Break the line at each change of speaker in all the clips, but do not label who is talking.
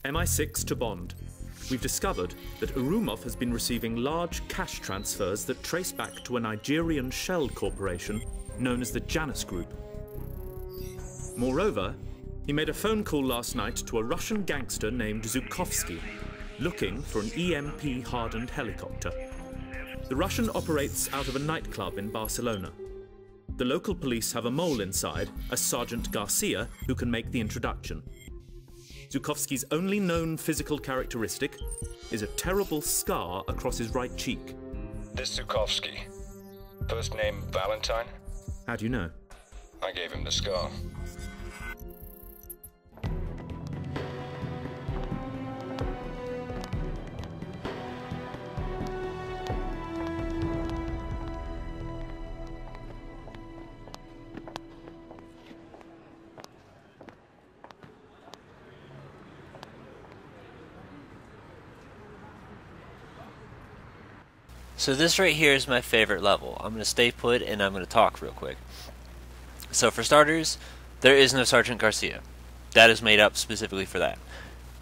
MI6 to Bond. We've discovered that Urumov has been receiving large cash transfers that trace back to a Nigerian shell corporation known as the Janus Group. Moreover, he made a phone call last night to a Russian gangster named Zhukovsky, looking for an EMP-hardened helicopter. The Russian operates out of a nightclub in Barcelona. The local police have a mole inside, a Sergeant Garcia, who can make the introduction. Zhukovsky's only known physical characteristic is a terrible scar across his right cheek.
This Zhukovsky. First name Valentine?
How do you know?
I gave him the scar.
So this right here is my favorite level. I'm going to stay put and I'm going to talk real quick. So for starters, there is no Sergeant Garcia. That is made up specifically for that.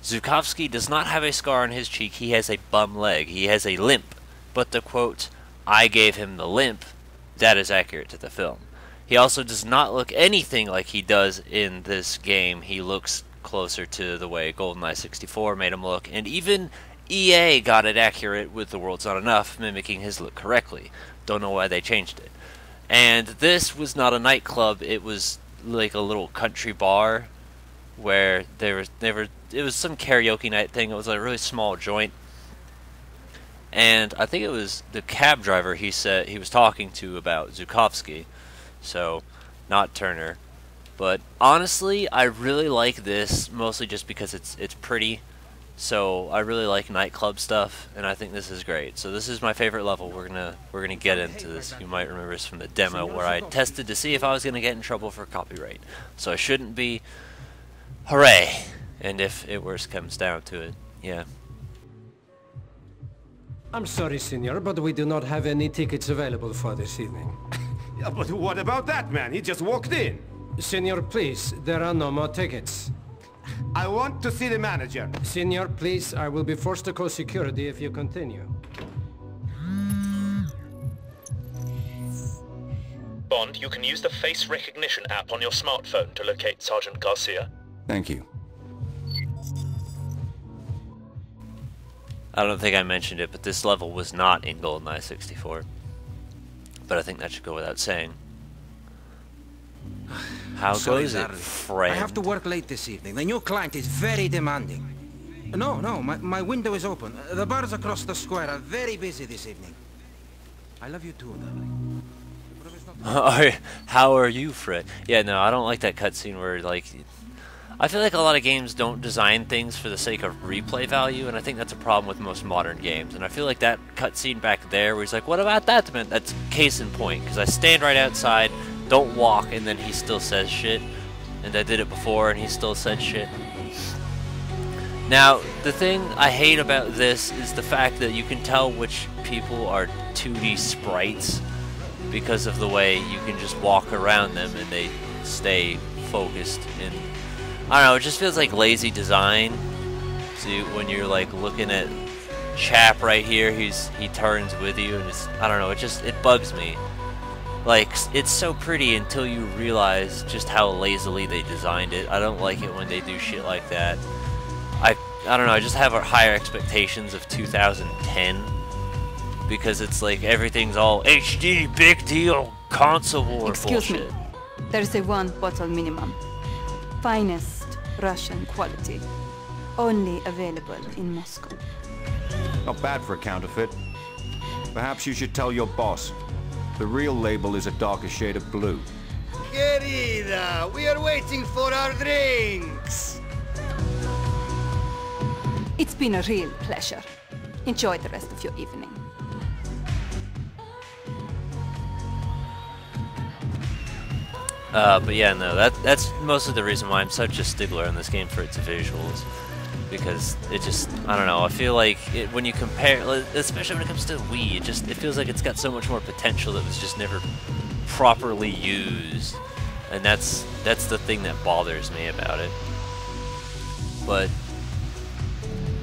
Zhukovsky does not have a scar on his cheek, he has a bum leg. He has a limp. But the quote, "I gave him the limp," that is accurate to the film. He also does not look anything like he does in this game. He looks closer to the way GoldenEye 64 made him look, and even EA got it accurate with The World's Not Enough, mimicking his look correctly. Don't know why they changed it. And this was not a nightclub, it was like a little country bar where it was some karaoke night thing. It was a really small joint. And I think it was the cab driver he said he was talking to about Zhukovsky. So, not Turner. But honestly, I really like this mostly just because it's pretty. So I really like nightclub stuff, and I think this is great. So this is my favorite level. We're gonna get into this. You might remember this from the demo where I tested to see if I was gonna get in trouble for copyright. So I shouldn't be. Hooray! And if it worse comes down to it, yeah.
I'm sorry, senor, but we do not have any tickets available for this evening.
Yeah, but what about that man? He just walked in.
Senor, please, there are no more tickets.
I want to see the manager.
Senor, please, I will be forced to call security if you continue.
Bond, you can use the face recognition app on your smartphone to locate Sergeant Garcia.
Thank you.
I don't think I mentioned it, but this level was not in GoldenEye 64. But I think that should go without saying. How goes it, friend?
I have to work late this evening. The new client is very demanding. No, my window is open. The bars across the square are very busy this evening. I love you too, darling.
How are you, Fred? Yeah, no, I don't like that cutscene where, like... I feel like a lot of games don't design things for the sake of replay value, and I think that's a problem with most modern games. And I feel like that cutscene back there where he's like, what about that? That's case in point, because I stand right outside, don't walk, and then he still says shit. And I did it before, and he still said shit. Now, the thing I hate about this is the fact that you can tell which people are 2D sprites because of the way you can just walk around them and they stay focused. And I don't know, it just feels like lazy design. See, when you're like looking at Chap right here, he turns with you, and it's, I don't know, it bugs me. Like, it's so pretty until you realize just how lazily they designed it. I don't like it when they do shit like that. I don't know, I just have higher expectations of 2010 because it's like everything's all HD, big deal, console war
Excuse
bullshit.
me, there's a one bottle minimum. Finest Russian quality. Only available in Moscow.
Not bad for a counterfeit. Perhaps you should tell your boss. The real label is a darker shade of blue.
Querida, we are waiting for our drinks.
It's been a real pleasure. Enjoy the rest of your evening.
But yeah, no, that's most of the reason why I'm such a stickler in this game, for its visuals. because it just, I don't know, I feel like when you compare, especially when it comes to Wii, it feels like it's got so much more potential that was just never properly used, and that's the thing that bothers me about it. But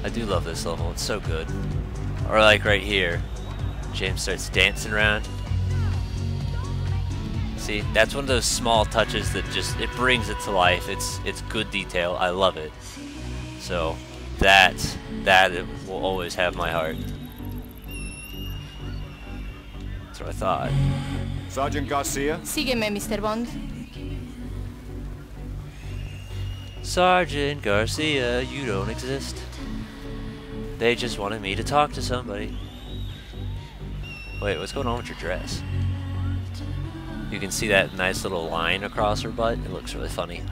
I do love this level, it's so good. Or like right here, James starts dancing around. See, that's one of those small touches that just, it brings it to life. It's good detail. I love it. So that it will always have my heart. That's what I thought.
Sergeant Garcia?
Sígueme, Mr. Bond.
Sergeant Garcia, you don't exist. They just wanted me to talk to somebody. Wait, what's going on with your dress? You can see that nice little line across her butt. It looks really funny.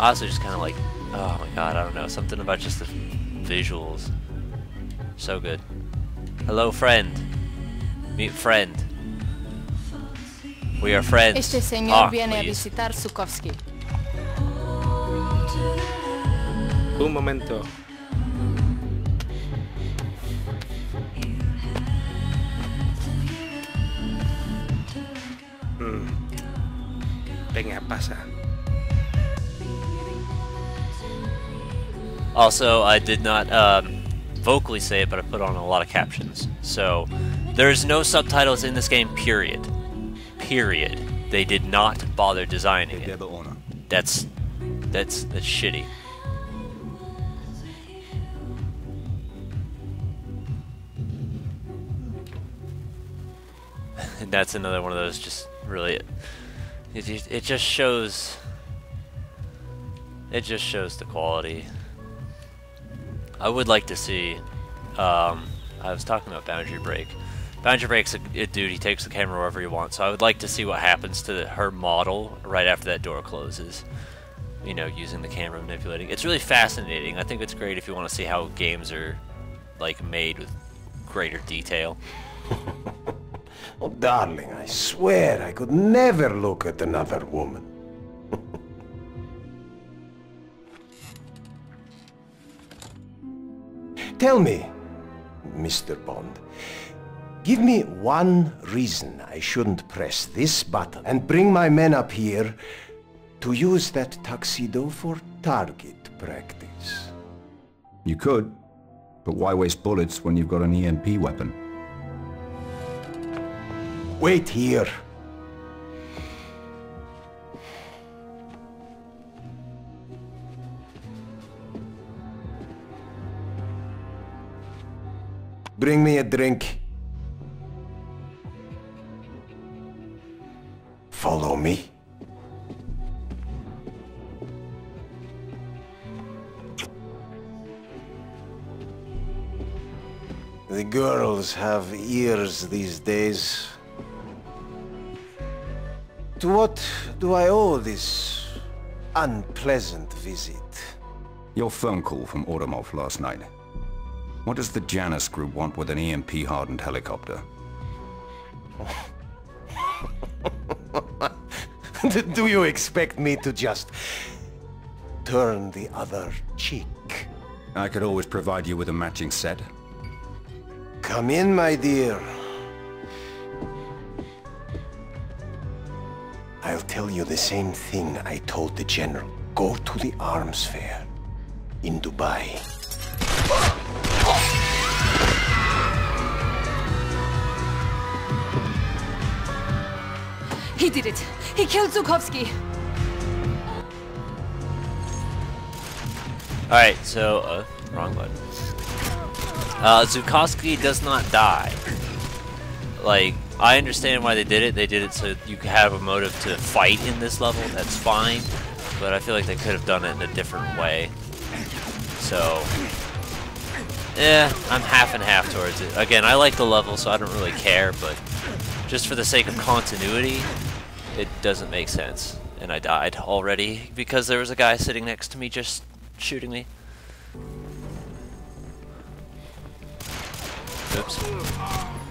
I also just kind of like, oh my god, I don't know, something about just the visuals. So good. Hello, friend. Meet friend. We are friends.
Este señor viene a
please.
visitar Zukovsky.
Un momento. Venga, pasa.
Also, I did not vocally say it, but I put on a lot of captions. So, there's no subtitles in this game, period. Period. They did not bother designing it. That's shitty. And that's another one of those just really... It just shows... It just shows the quality. I would like to see... I was talking about Boundary Break. Boundary Break's a dude, he takes the camera wherever he wants, so I would like to see what happens to her model right after that door closes. You know, using the camera manipulating. It's really fascinating. I think it's great if you want to see how games are, like, made with greater detail.
Oh, darling, I swear I could never look at another woman. Tell me, Mr. Bond, give me one reason I shouldn't press this button and bring my men up here to use that tuxedo for target practice.
You could, but why waste bullets when you've got an EMP weapon?
Wait here. Bring me a drink. Follow me. The girls have ears these days. To what do I owe this unpleasant visit?
Your phone call from Automov last night. What does the Janus group want with an EMP-hardened helicopter?
Do you expect me to just turn the other cheek?
I could always provide you with a matching set.
Come in, my dear. I'll tell you the same thing I told the General. Go to the arms fair in Dubai.
He did it. He killed Zukovsky.
Alright, so, wrong button. Zukovsky does not die. Like, I understand why they did it. They did it so you could have a motive to fight in this level. That's fine. But I feel like they could have done it in a different way. So, yeah, I'm half and half towards it. Again, I like the level, so I don't really care, but just for the sake of continuity, it doesn't make sense. And I died already because there was a guy sitting next to me just shooting me. Oops.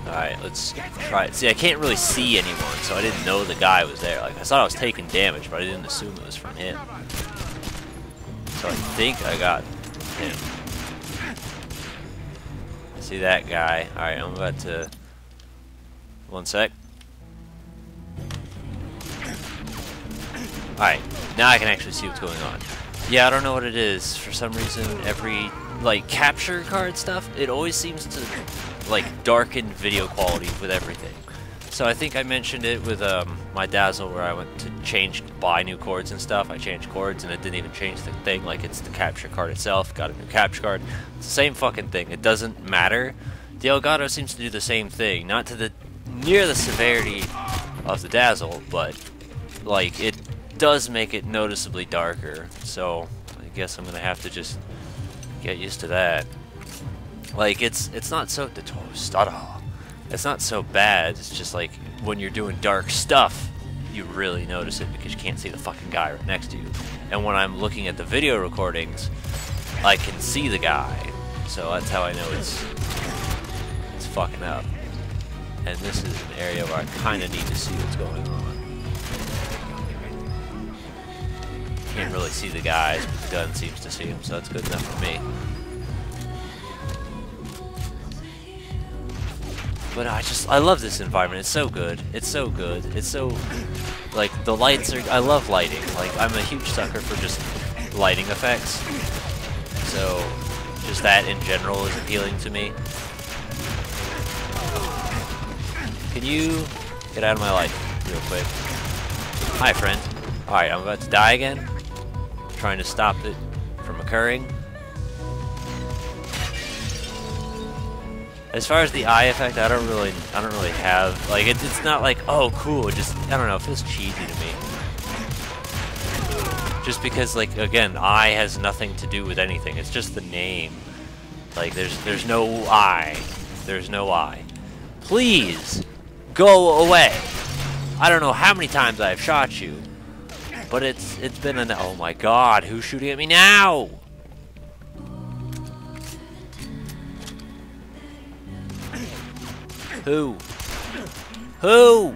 Alright, let's try it. See, I can't really see anyone, so I didn't know the guy was there. Like, I thought I was taking damage, but I didn't assume it was from him. So I think I got him. See that guy? Alright, I'm about to... One sec. Alright, now I can actually see what's going on. Yeah, I don't know what it is. For some reason, every, like, capture card stuff, it always seems to, like, darken video quality with everything. So I think I mentioned it with my Dazzle where I went to buy new cords and stuff. I changed cords and it didn't even change the thing. Like, it's the capture card itself. Got a new capture card. It's the same fucking thing. It doesn't matter. The Elgato seems to do the same thing. Not to the near the severity of the Dazzle, but like it does make it noticeably darker. So I guess I'm gonna have to just get used to that. Like it's not so it's not so bad. It's just like when you're doing dark stuff, you really notice it because you can't see the fucking guy right next to you. And when I'm looking at the video recordings, I can see the guy. So that's how I know it's fucking up. And this is an area where I kind of need to see what's going on. Can't really see the guys, but the gun seems to see them, so that's good enough for me. But I love this environment. It's so good. It's so good. It's so, like, the lights are, I love lighting. Like, I'm a huge sucker for just lighting effects. So, just that in general is appealing to me. Can you get out of my life real quick? Hi, friend. Alright, I'm about to die again. Trying to stop it from occurring. As far as the eye effect, I don't really have, like, it's not like, oh, cool, it just, I don't know, it feels cheesy to me. Just because, like, again, eye has nothing to do with anything, it's just the name. Like, there's no eye. There's no eye. Please, go away. I don't know how many times I've shot you, but it's been an, oh my god, who's shooting at me now? Who? Who?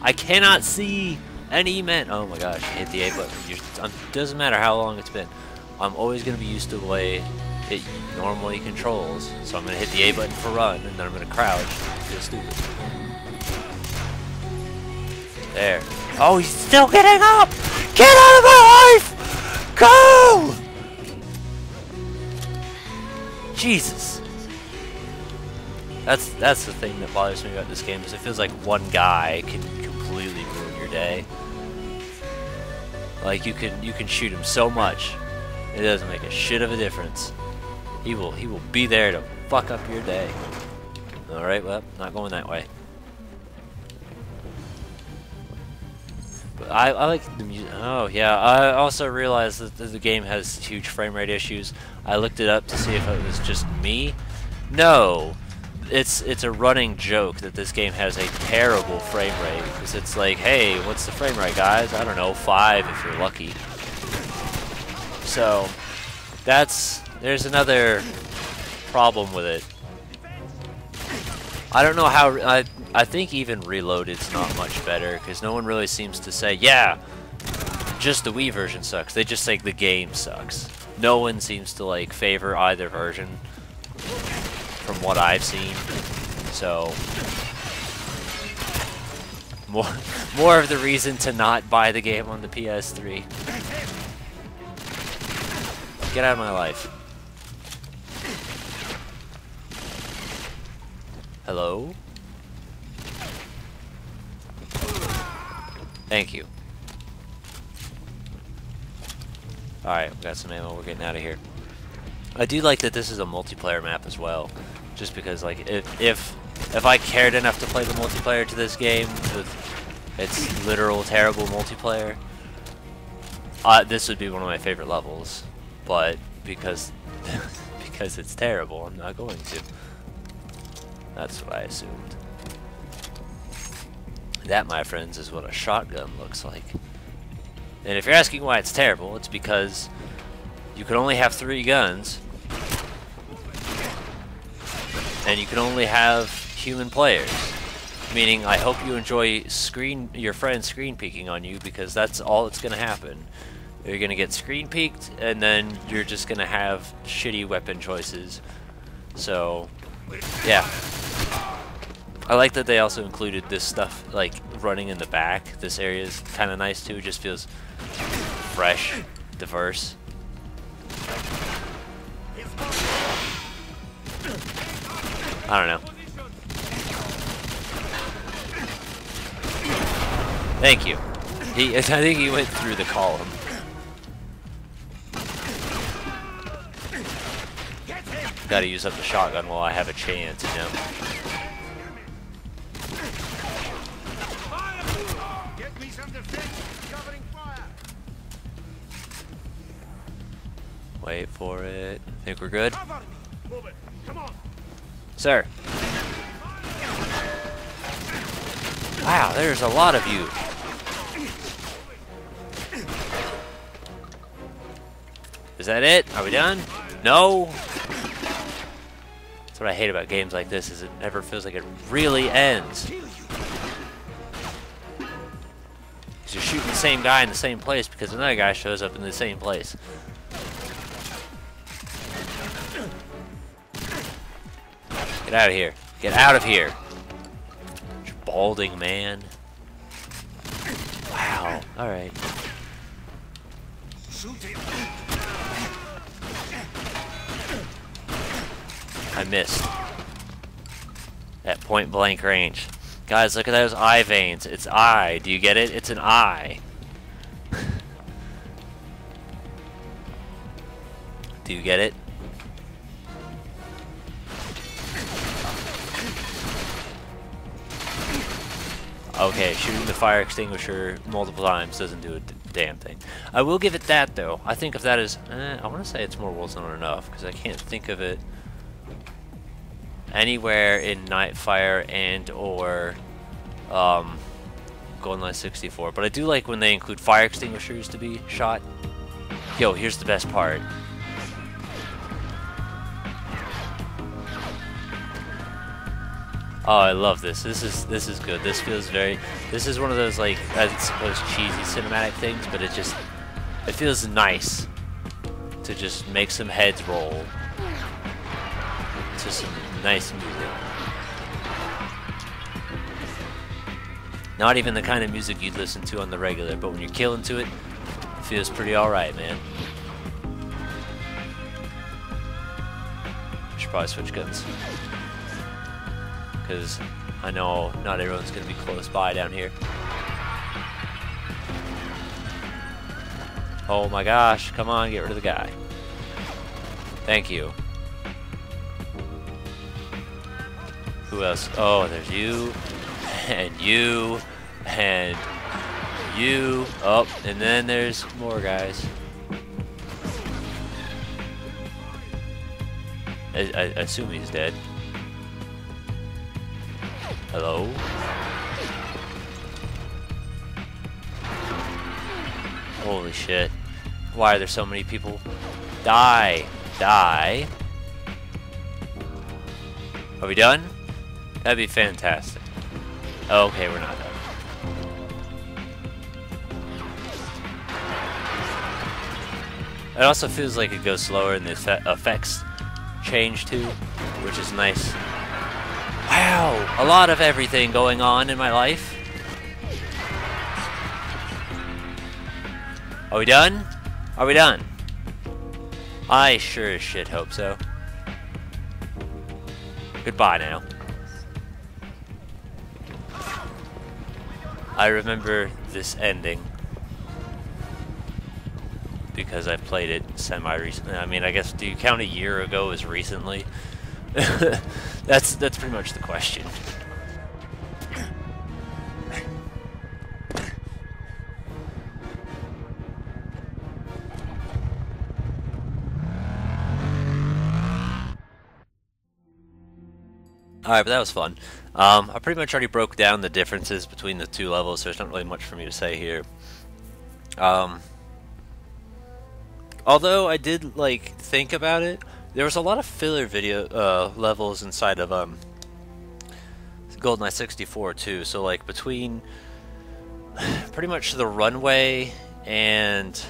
I cannot see any men. Oh my gosh, hit the A button. Doesn't matter how long it's been. I'm always going to be used to the way it normally controls. So I'm going to hit the A button for run, and then I'm going to crouch. Feel stupid. There. Oh, he's still getting up! Get out of my life! Go! Jesus. That's the thing that bothers me about this game, is it feels like one guy can completely ruin your day. Like you can shoot him so much, it doesn't make a shit of a difference. He will be there to fuck up your day. All right, well, not going that way. But I like the music. Oh yeah, I also realized that the game has huge frame rate issues. I looked it up to see if it was just me. No. It's a running joke that this game has a terrible frame rate, because it's like, hey, what's the frame rate, guys? I don't know, 5 if you're lucky. So there's another problem with it. I don't know how. I think even Reloaded's not much better, because no one really seems to say, yeah, just the Wii version sucks. They just say the game sucks. No one seems to like favor either version, from what I've seen. So more of the reason to not buy the game on the PS3. Get out of my life. Hello? Thank you. Alright, we got some ammo, we're getting out of here. I do like that this is a multiplayer map as well, just because, like, if I cared enough to play the multiplayer to this game with its literal terrible multiplayer, this would be one of my favorite levels. But because it's terrible, I'm not going to. That's what I assumed. That, my friends, is what a shotgun looks like. And if you're asking why it's terrible, it's because you can only have 3 guns, and you can only have human players. Meaning, I hope you enjoy your friends screen peeking on you, because that's all that's going to happen. You're gonna get screen peeked, and then you're just gonna have shitty weapon choices. So, yeah. I like that they also included this stuff, like, running in the back. This area is kind of nice, too. It just feels fresh, diverse. I don't know. Thank you. I think he went through the column. Gotta use up the shotgun while I have a chance, you know. Wait for it. Think we're good? Sir. Wow, there's a lot of you. Is that it? Are we done? No? That's what I hate about games like this, is it never feels like it really ends. You're shooting the same guy in the same place because another guy shows up in the same place. Get out of here. Get out of here. You balding man. Wow. Alright. I missed. At point blank range. Guys, look at those eye veins. It's eye. Do you get it? It's an eye. Do you get it? Okay, shooting the fire extinguisher multiple times doesn't do a damn thing. I will give it that, though. I think of that as... I want to say it's more worlds than enough, because I can't think of it anywhere in Nightfire and or GoldenEye 64. But I do like when they include fire extinguishers to be shot. Yo, here's the best part. Oh, I love this. This is good. This feels very... This is one of those, like, I suppose cheesy cinematic things, but it feels nice to just make some heads roll to some nice music. Not even the kind of music you'd listen to on the regular, but when you're killing to it, it feels pretty alright, man. Should probably switch guns. Because I know not everyone's going to be close by down here. Oh my gosh, come on, get rid of the guy. Thank you. Who else? Oh, there's you, and you, and you. Oh, and then there's more guys. I assume he's dead. Hello? Holy shit. Why are there so many people? Die! Die! Are we done? That'd be fantastic. Okay, we're not done. It also feels like it goes slower and the effects change too, which is nice. Wow, a lot of everything going on in my life. Are we done? Are we done? I sure as shit hope so. Goodbye now. I remember this ending because I played it semi-recently. I mean, I guess, do you count a year ago as recently? That's pretty much the question. Alright, but that was fun. I pretty much already broke down the differences between the two levels, so there's not really much for me to say here. Although I did, like, think about it, there was a lot of filler levels inside of GoldenEye 64 too. So like between pretty much the runway and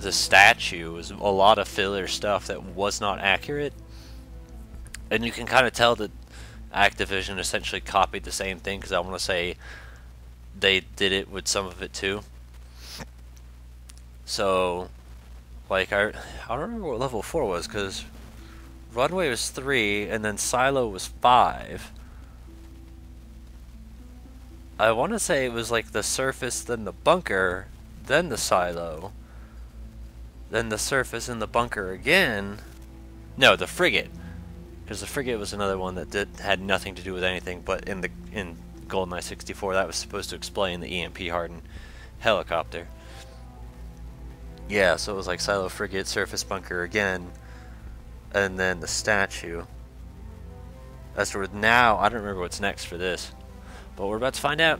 the statue was a lot of filler stuff that was not accurate. And you can kind of tell that Activision essentially copied the same thing, because I want to say they did it with some of it too. So, like, I don't remember what level 4 was, because Runway was 3, and then Silo was 5. I want to say it was like the surface, then the bunker, then the silo, then the surface and the bunker again. No, the frigate, because the frigate was another one that had nothing to do with anything. But in GoldenEye 64, that was supposed to explain the EMP hardened helicopter. Yeah, so it was like silo, frigate, surface, bunker again, and then the statue. As for now, I don't remember what's next for this. But we're about to find out.